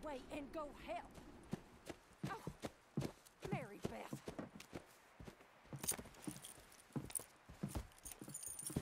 away and go help. Oh, Mary Beth.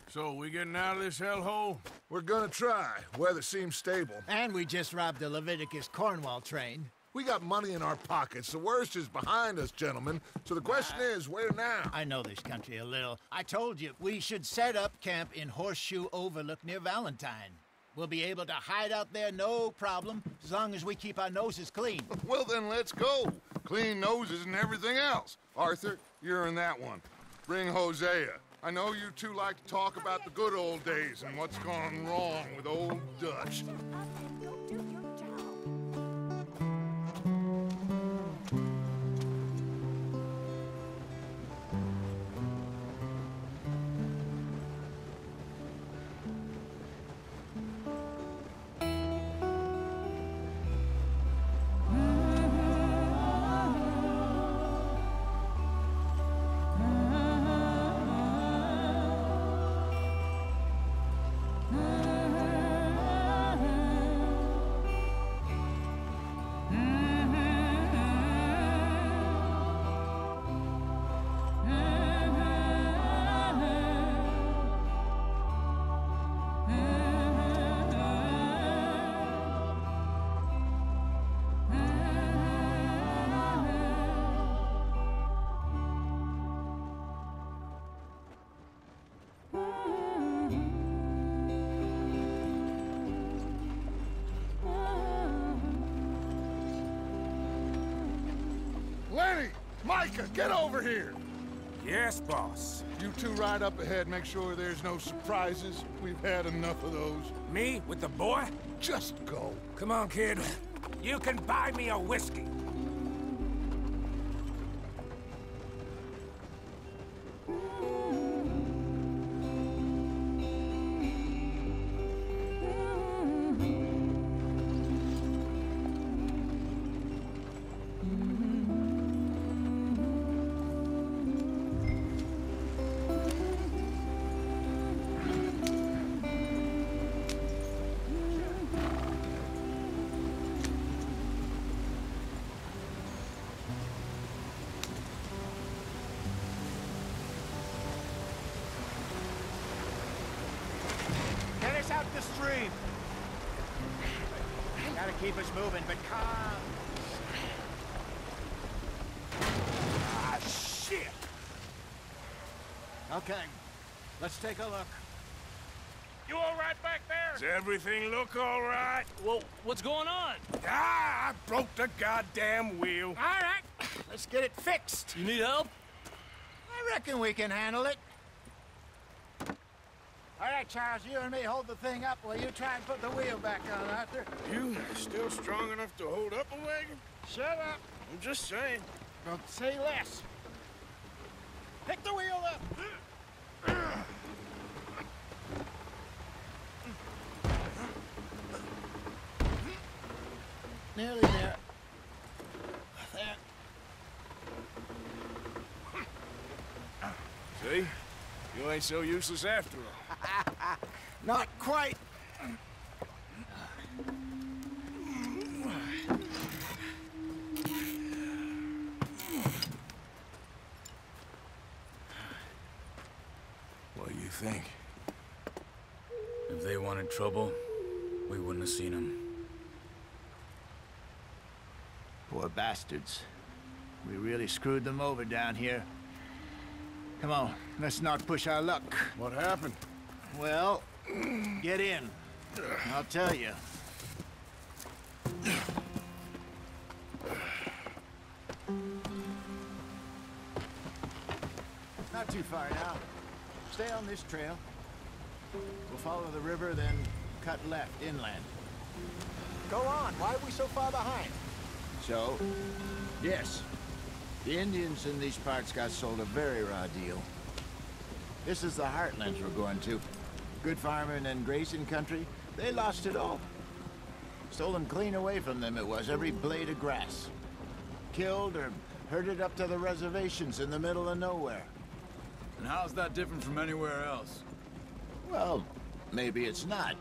So, we getting out of this hellhole? We're gonna try. Weather seems stable. And we just robbed the Leviticus Cornwall train. We got money in our pockets. The worst is behind us, gentlemen. So the question is, where now? I know this country a little. I told you, we should set up camp in Horseshoe Overlook near Valentine. We'll be able to hide out there no problem, as long as we keep our noses clean. Well, then let's go. Clean noses and everything else. Arthur, you're in that one. Bring Hosea. I know you two like to talk about the good old days and what's gone wrong with old Dutch. Shut up and go do your job. Lenny! Micah, get over here! Yes, boss. You two ride up ahead, make sure there's no surprises. We've had enough of those. Me with the boy? Just go. Come on, kid. You can buy me a whiskey. Get us out the stream. Gotta keep us moving, but calm. Ah, shit! Okay, let's take a look. You all right back there? Does everything look all right? Well, what's going on? Ah, I broke the goddamn wheel. All right, let's get it fixed. You need help? I reckon we can handle it. All right, Charles, you and me hold the thing up while you try and put the wheel back on, Arthur. You still strong enough to hold up a wagon? Shut up. I'm just saying. Don't say less. Pick the wheel up. Nearly there. There. See? You ain't so useless after all. Not quite. What do you think? If they wanted trouble, we wouldn't have seen them. Poor bastards. We really screwed them over down here. Come on, let's not push our luck. What happened? Well, get in. I'll tell you. Not too far now. Stay on this trail. We'll follow the river, then cut left inland. Go on. Why are we so far behind? So, yes. The Indians in these parts got sold a very raw deal. This is the heartlands we're going to. Good farming and grazing country, they lost it all. Stolen clean away from them it was, every blade of grass. Killed or herded up to the reservations in the middle of nowhere. And how's that different from anywhere else? Well, maybe it's not.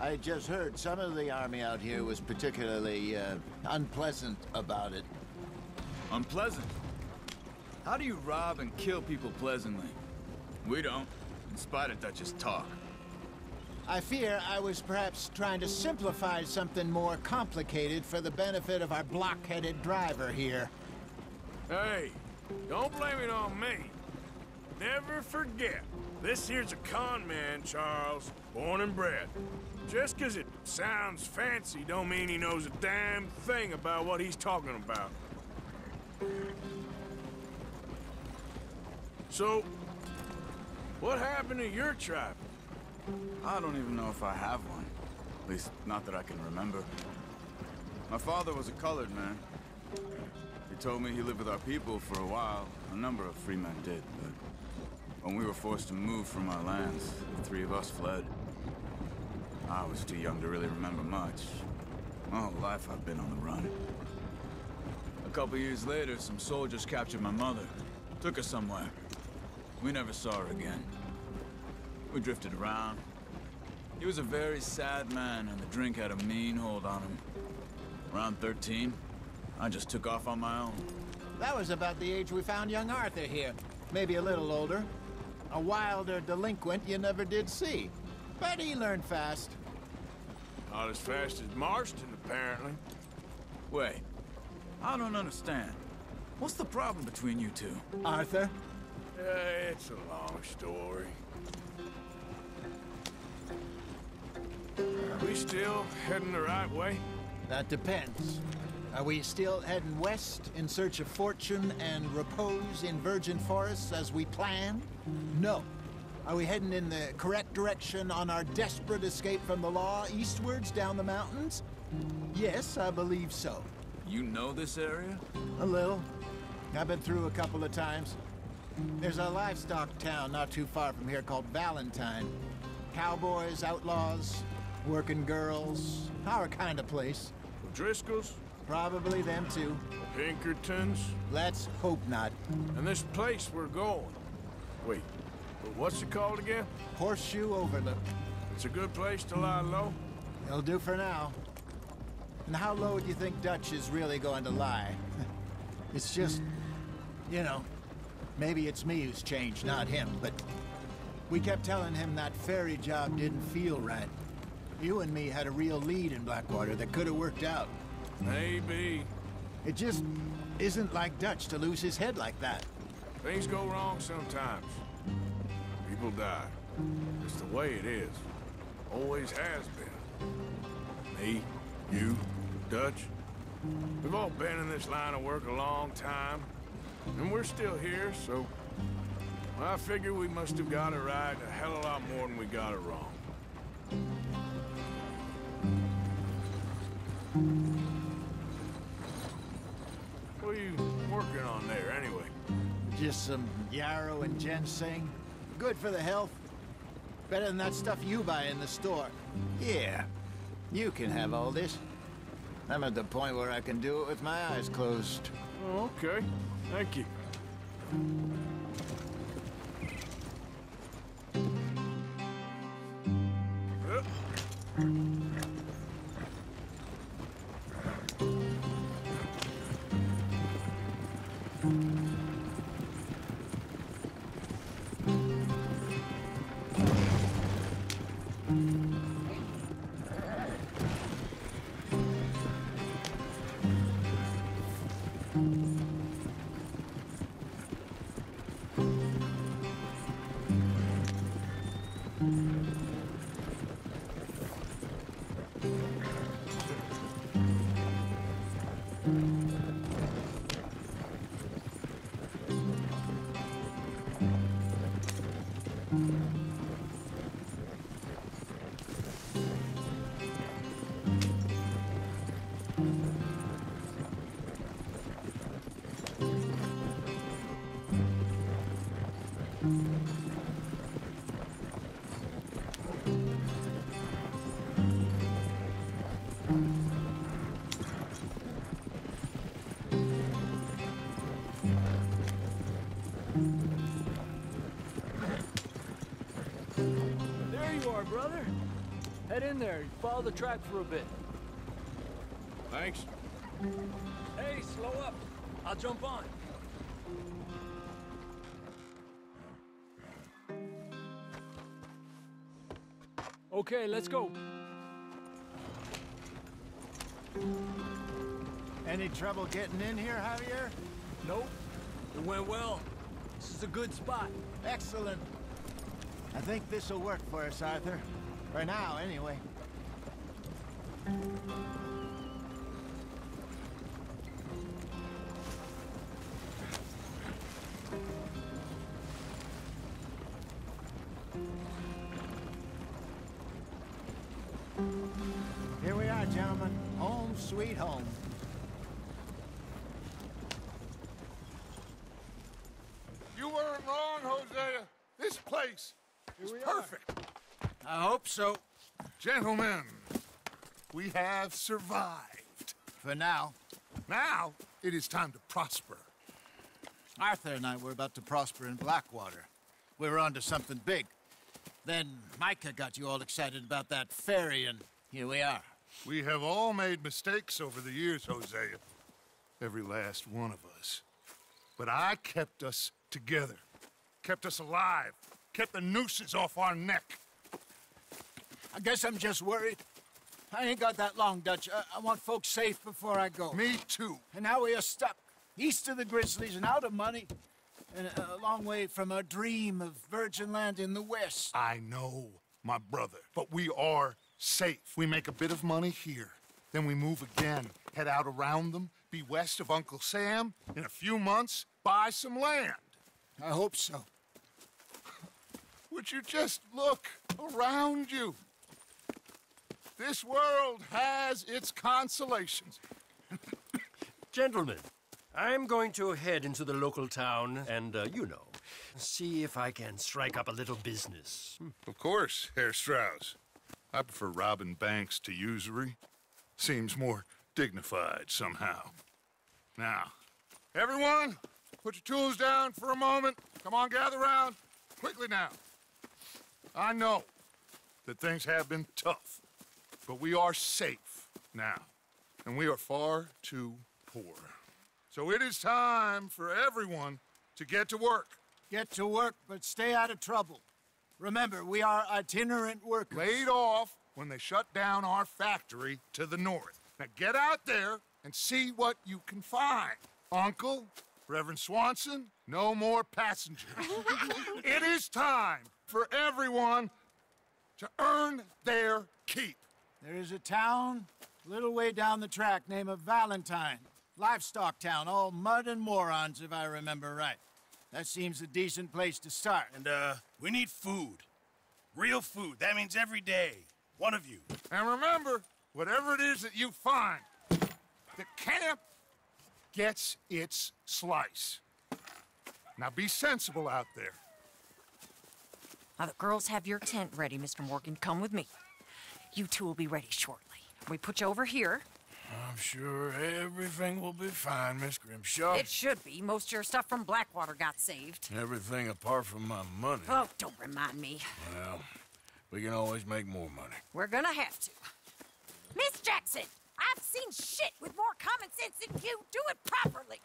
I just heard some of the army out here was particularly, unpleasant about it. Unpleasant? How do you rob and kill people pleasantly? We don't, in spite of Dutch's talk. I fear I was perhaps trying to simplify something more complicated for the benefit of our block-headed driver here. Hey, don't blame it on me. Never forget, this here's a con man, Charles, born and bred. Just 'cause it sounds fancy don't mean he knows a damn thing about what he's talking about. So, what happened to your tribe? I don't even know if I have one. At least, not that I can remember. My father was a colored man. He told me he lived with our people for a while. A number of free men did, but when we were forced to move from our lands, the three of us fled. I was too young to really remember much. My whole life I've been on the run. A couple years later, some soldiers captured my mother. Took her somewhere. We never saw her again. We drifted around. He was a very sad man, and the drink had a mean hold on him. Around 13, I just took off on my own. That was about the age we found young Arthur here. Maybe a little older. A wilder delinquent you never did see. But he learned fast. Not as fast as Marston, apparently. Wait, I don't understand. What's the problem between you two? Arthur? It's a long story. Are we still heading the right way? That depends. Are we still heading west in search of fortune and repose in virgin forests as we planned? No. Are we heading in the correct direction on our desperate escape from the law eastwards down the mountains? Yes, I believe so. You know this area? A little. I've been through a couple of times. There's a livestock town not too far from here called Valentine. Cowboys, outlaws, working girls, our kind of place. Driscoll's? Probably them too. Pinkertons? Let's hope not. And this place we're going. Wait, what's it called again? Horseshoe Overlook. It's a good place to lie low? It'll do for now. And how low do you think Dutch is really going to lie? It's just, you know, maybe it's me who's changed, not him, but we kept telling him that ferry job didn't feel right. You and me had a real lead in Blackwater that could have worked out. Maybe. It just isn't like Dutch to lose his head like that. Things go wrong sometimes. People die. It's the way it is. Always has been. Me, you, Dutch. We've all been in this line of work a long time. And we're still here, so... well, I figure we must have got it right a hell of a lot more than we got it wrong. What are you working on there, anyway? Just some yarrow and ginseng. Good for the health. Better than that stuff you buy in the store. Yeah, you can have all this. I'm at the point where I can do it with my eyes closed. Oh, okay. Thank you. There you are, brother. Head in there, follow the track for a bit. Thanks. Hey, slow up. I'll jump on. Okay, let's go. Any trouble getting in here, Javier? Nope. It went well. This is a good spot. Excellent. I think this'll work for us, Arthur. For now, anyway. Here we are, gentlemen. Home sweet home. You weren't wrong, Hosea. This place is perfect. I hope so. Gentlemen, we have survived. For now. Now, it is time to prosper. Arthur and I were about to prosper in Blackwater. We were onto something big. Then Micah got you all excited about that ferry, and here we are. We have all made mistakes over the years, Hosea. Every last one of us. But I kept us together. Kept us alive. Kept the nooses off our neck. I guess I'm just worried. I ain't got that long, Dutch. I want folks safe before I go. Me too. And now we are stuck, east of the Grizzlies and out of money, and a long way from our dream of virgin land in the west. I know, my brother, but we are safe. We make a bit of money here, then we move again, head out around them, be west of Uncle Sam, in a few months, buy some land. I hope so. Would you just look around you? This world has its consolations. Gentlemen, I'm going to head into the local town and, see if I can strike up a little business. Of course, Herr Strauss. I prefer robbing banks to usury. Seems more dignified somehow. Now, everyone, put your tools down for a moment. Come on, gather round. Quickly now. I know that things have been tough, but we are safe now, and we are far too poor. So it is time for everyone to get to work. Get to work, but stay out of trouble. Remember, we are itinerant workers. Laid off when they shut down our factory to the north. Now get out there and see what you can find. Uncle, Reverend Swanson, no more passengers. It is time for everyone to earn their keep. There is a town a little way down the track named Valentine. Livestock town, all mud and morons, if I remember right. That seems a decent place to start. And, we need food. Real food. That means every day. One of you. And remember, whatever it is that you find, the camp gets its slice. Now be sensible out there. Now, the girls have your tent ready, Mr. Morgan. Come with me. You two will be ready shortly. We put you over here. I'm sure everything will be fine, Miss Grimshaw. It should be. Most of your stuff from Blackwater got saved. Everything apart from my money. Oh, don't remind me. Well, we can always make more money. We're gonna have to. Miss Jackson, I've seen shit with more common sense than you. Do it properly.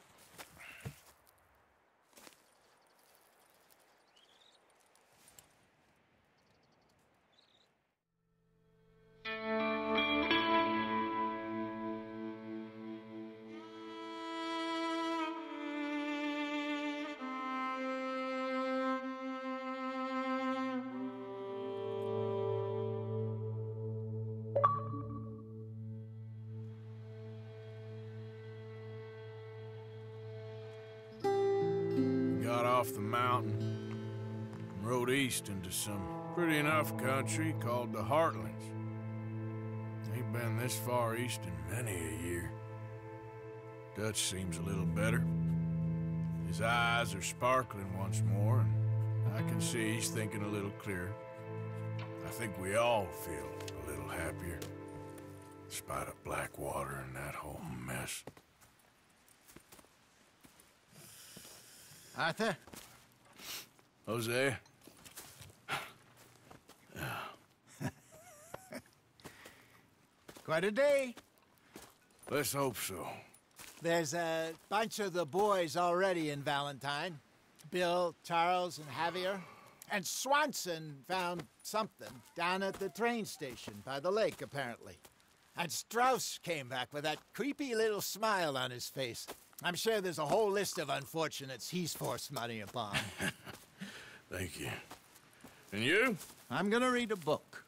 Got off the mountain and rode east into some pretty enough country called the Heartlands. Ain't been this far east in many a year. Dutch seems a little better. His eyes are sparkling once more, and I can see he's thinking a little clearer. I think we all feel a little happier, in spite of Blackwater and that whole mess. Arthur? Hosea? Quite a day. Let's hope so. There's a bunch of the boys already in Valentine. Bill, Charles, and Javier. And Swanson found something down at the train station by the lake, apparently. And Strauss came back with that creepy little smile on his face. I'm sure there's a whole list of unfortunates he's forced money upon. Thank you. And you? I'm gonna read a book.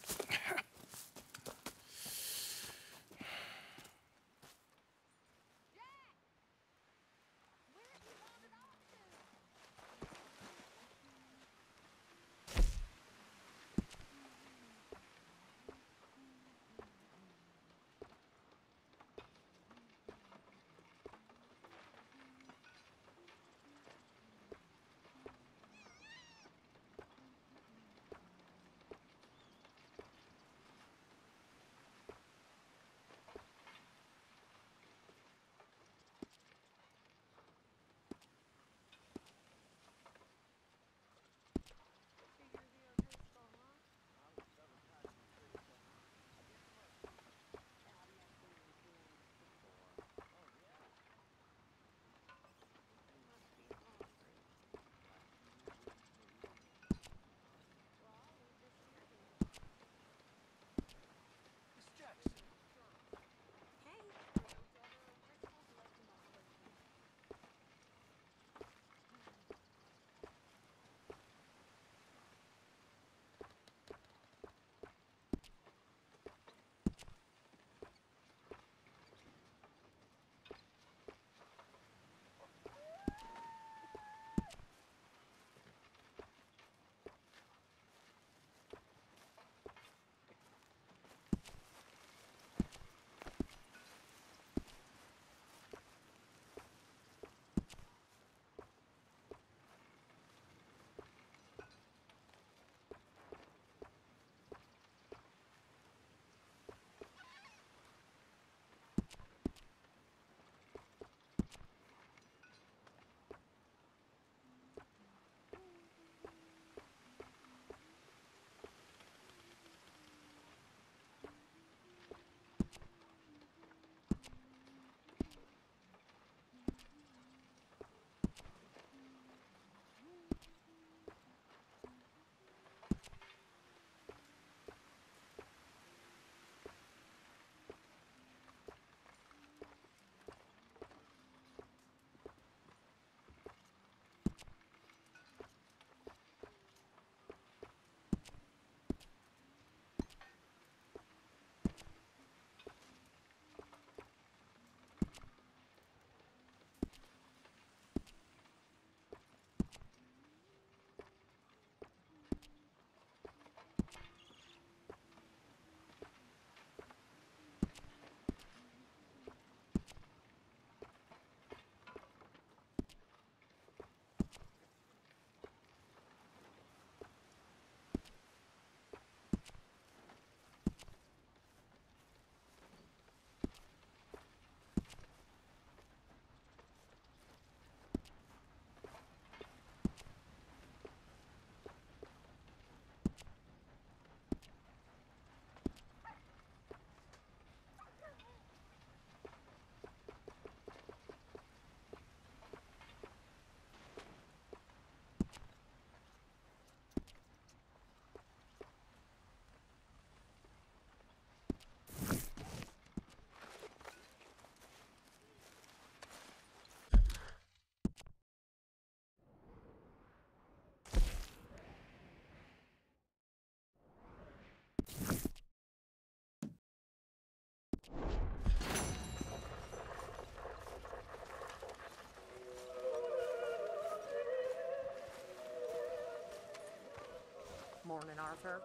Morning, Arthur.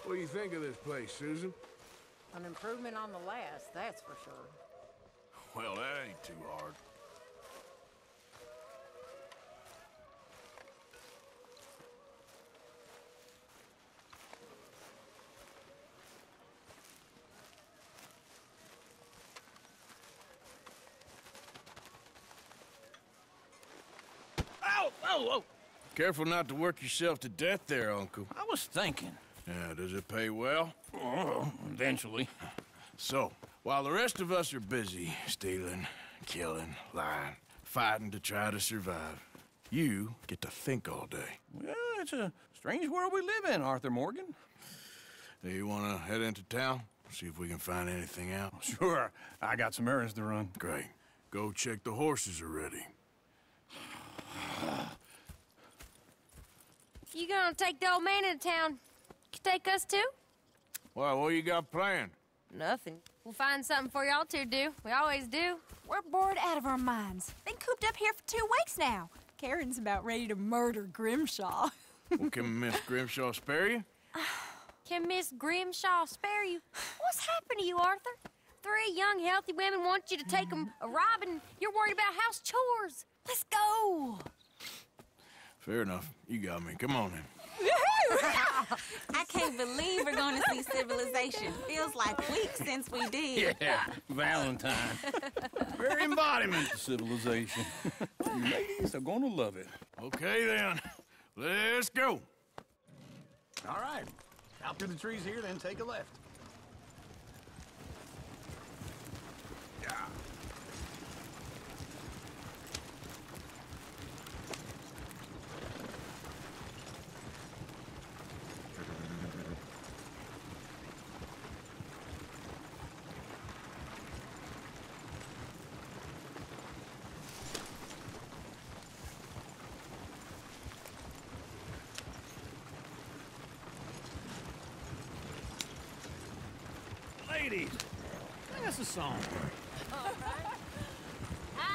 What do you think of this place, Susan? An improvement on the last, that's for sure. Well, that ain't too hard. Ow! Oh, oh! Careful not to work yourself to death there, Uncle. I was thinking. Yeah, does it pay well? Oh, Oh, eventually. So, while the rest of us are busy stealing, killing, lying, fighting to try to survive, you get to think all day. Well, it's a strange world we live in, Arthur Morgan. Do you want to head into town? See if we can find anything out? Sure, I got some errands to run. Great. Go check the horses are ready. You gonna take the old man into town? You take us too? Well, what you got planned? Nothing. We'll find something for y'all to do. We always do. We're bored out of our minds. Been cooped up here for 2 weeks now. Karen's about ready to murder Grimshaw. Well, can Miss Grimshaw spare you? Can Miss Grimshaw spare you? What's happened to you, Arthur? 3 young, healthy women want you to take them a robbing. You're worried about house chores. Let's go. Fair enough. You got me. Come on then. I can't believe we're going to see civilization. Feels like weeks since we did. Yeah, Valentine. Very embodiment of civilization. You ladies are gonna love it. Okay then. Let's go. All right. Out through the trees here, then take a left. Ladies, sing us a song. I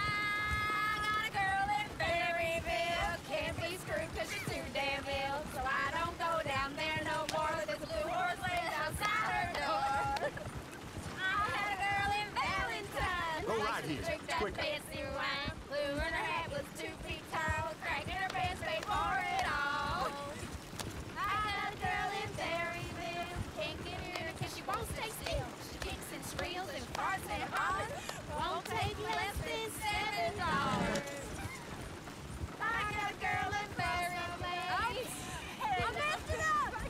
got a girl in Berryville. Can't be screwed 'cause she's too damn ill. So I don't go down there no more. There's a blue horse laying outside her door. I had a girl in Valentine. Go right Likes to here. drink that Quick. fancy wine. Blue in her hat was 2 feet tall. Cranking her pants paid for it all. I got a girl in Berryville. Can't get her 'cause she won't stay still. She kicks and squeals and farts and hollers. Won't take less than $7. I got a girl in Berryville. I messed it up. I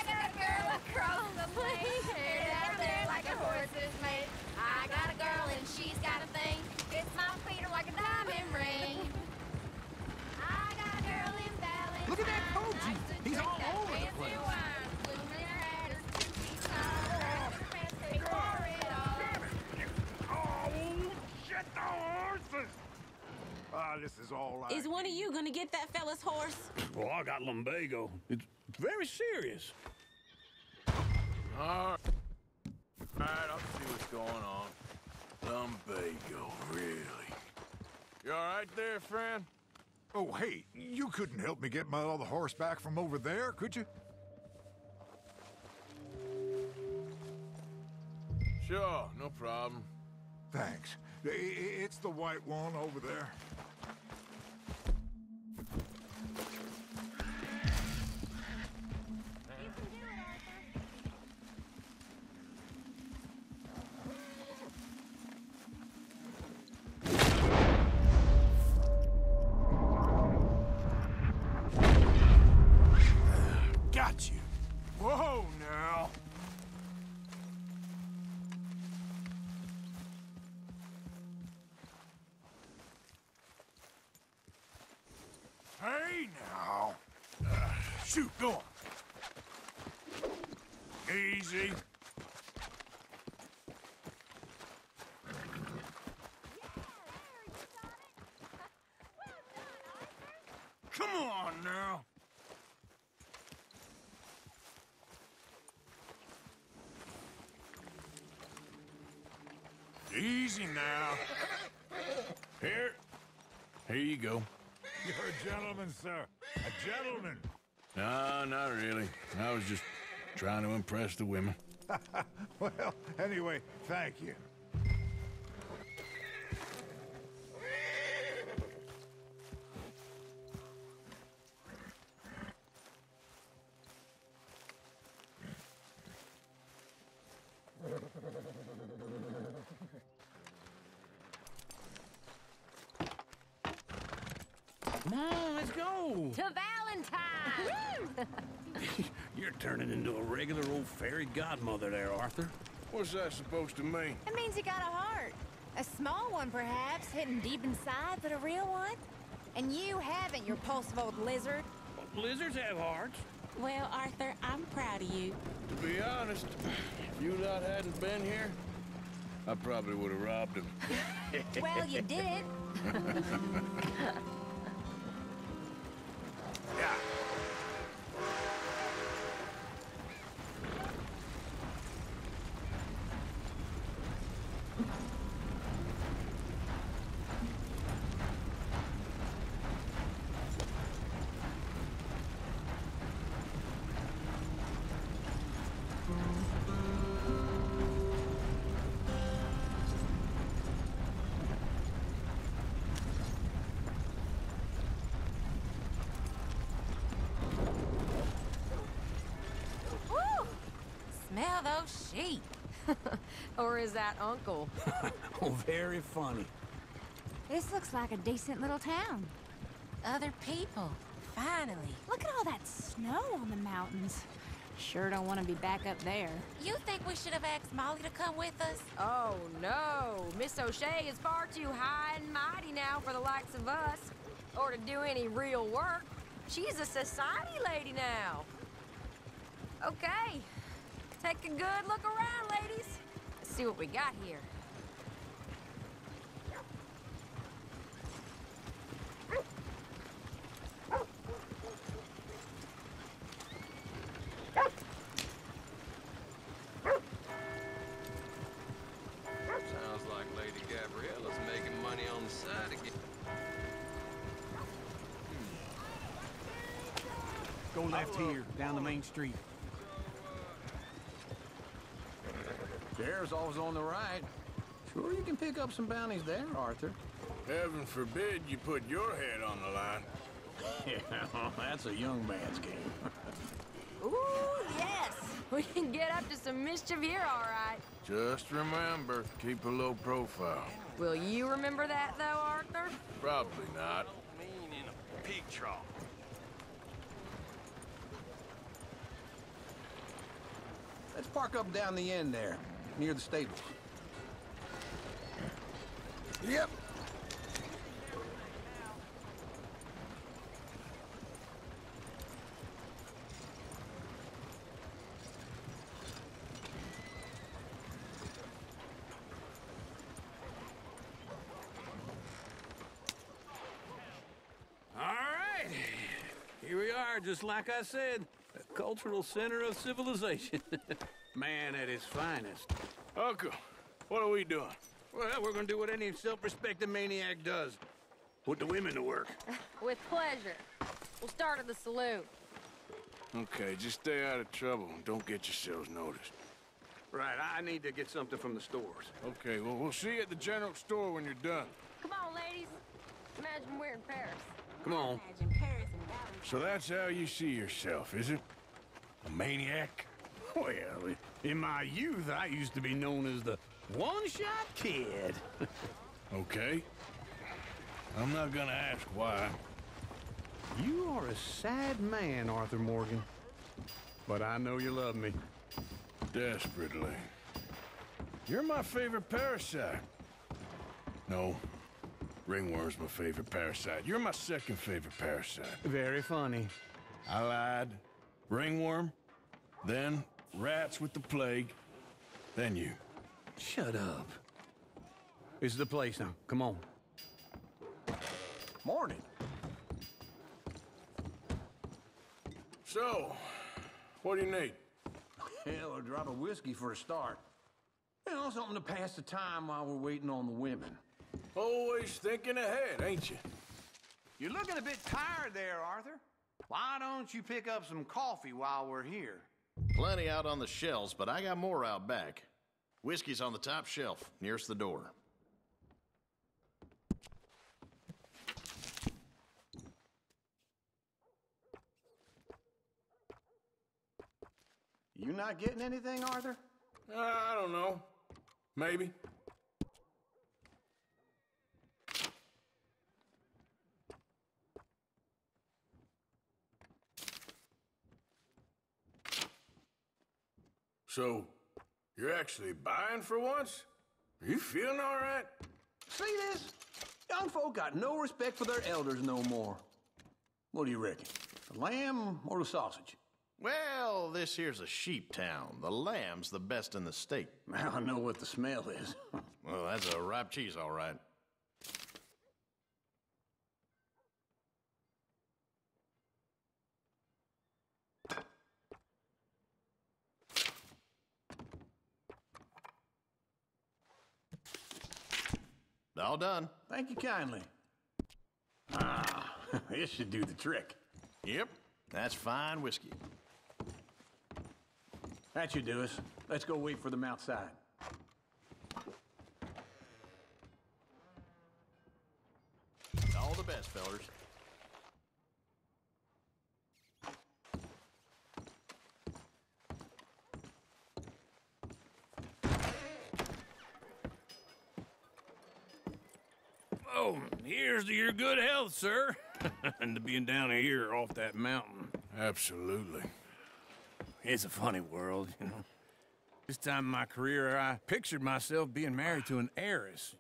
got a girl across the plain. Hair down there like a horse's mate. I got a girl and she's got a thing. Fits my feet are like a diamond ring. I got a girl in Valentine. Look at that coat, Likes to he's drink all that over the fancy place. wine. Blue in her hat is 2 feet tall. Her pants paid for it all. Oh, shit, the horses! Ah, this is all right. Is one of you going to get that fella's horse? Well, I got lumbago. It's very serious. All right, I'll see what's going on. Lumbago, really? You all right there, friend? Oh, hey, you couldn't help me get my other horse back from over there, could you? Sure, no problem. Thanks. It's the white one over there. Got you. Whoa, now. Hey, now. Shoot, go on. Easy. Come on, now. Easy now. Here you go. You're a gentleman, sir. A gentleman. No, not really. I was just trying to impress the women. Well, anyway, thank you. Come on, let's go. To Valentine! You're turning into a regular old fairy godmother there, Arthur. What's that supposed to mean? It means you got a heart. A small one, perhaps, hidden deep inside, but a real one. And you haven't, you repulsive old lizard. Lizards have hearts. Well, Arthur, I'm proud of you. To be honest, if you lot hadn't been here, I probably would have robbed him. Well, you didn't. Yeah. Woo! Smell those sheep. Or is that Uncle? Oh, very funny. This looks like a decent little town. Other people. Finally. Look at all that snow on the mountains. Sure don't want to be back up there. You think we should have asked Molly to come with us? Oh, no. Miss O'Shea is far too high and mighty now for the likes of us. Or to do any real work. She's a society lady now. Okay. Take a good look around, ladies. Let's see what we got here. Sounds like Lady Gabriella's making money on the side again. Go left here, down the main street. Sheriff's always on the right. Sure you can pick up some bounties there, Arthur. Heaven forbid you put your head on the line. Yeah, that's a young man's game. Ooh, yes! We can get up to some mischief here, all right. Just remember, keep a low profile. Will you remember that, though, Arthur? Probably not. Mean in a pig trough. Let's park up down the end there, near the stables. Yep. All right. Here we are, just like I said. A cultural center of civilization. Man at his finest. Uncle, what are we doing? Well, we're gonna do what any self-respecting maniac does. Put the women to work. With pleasure. We'll start at the saloon. Okay, just stay out of trouble and don't get yourselves noticed. Right, I need to get something from the stores. Okay, well, we'll see you at the general store when you're done. Come on, ladies. Imagine we're in Paris. Come on. Imagine Paris and Valley. So that's how you see yourself, is it? A maniac? Well, in my youth, I used to be known as the one-shot kid. Okay. I'm not gonna ask why. You are a sad man, Arthur Morgan. But I know you love me. Desperately. You're my favorite parasite. No. Ringworm's my favorite parasite. You're my second favorite parasite. Very funny. I lied. Ringworm. Then rats with the plague. Then you. Shut up. This is the place now. Come on. Morning. So, what do you need? Hell, a drop of whiskey for a start. You know, something to pass the time while we're waiting on the women. Always thinking ahead, ain't you? You're looking a bit tired there, Arthur. Why don't you pick up some coffee while we're here? Plenty out on the shelves, but I got more out back. Whiskey's on the top shelf, nearest the door. You not getting anything, Arthur? I don't know. Maybe. So, you're actually buying for once? Are you feeling all right? See this? Young folk got no respect for their elders no more. What do you reckon? The lamb or the sausage? Well, this here's a sheep town. The lamb's the best in the state. I know what the smell is. Well, that's a ripe cheese, all right. All done. Thank you kindly. Ah, this should do the trick. Yep, that's fine whiskey. That should do us. Let's go wait for them outside. All the best, fellers. Oh, here's to your good health, sir. And to being down here off that mountain. Absolutely. It's a funny world, you know. This time in my career, I pictured myself being married to an heiress.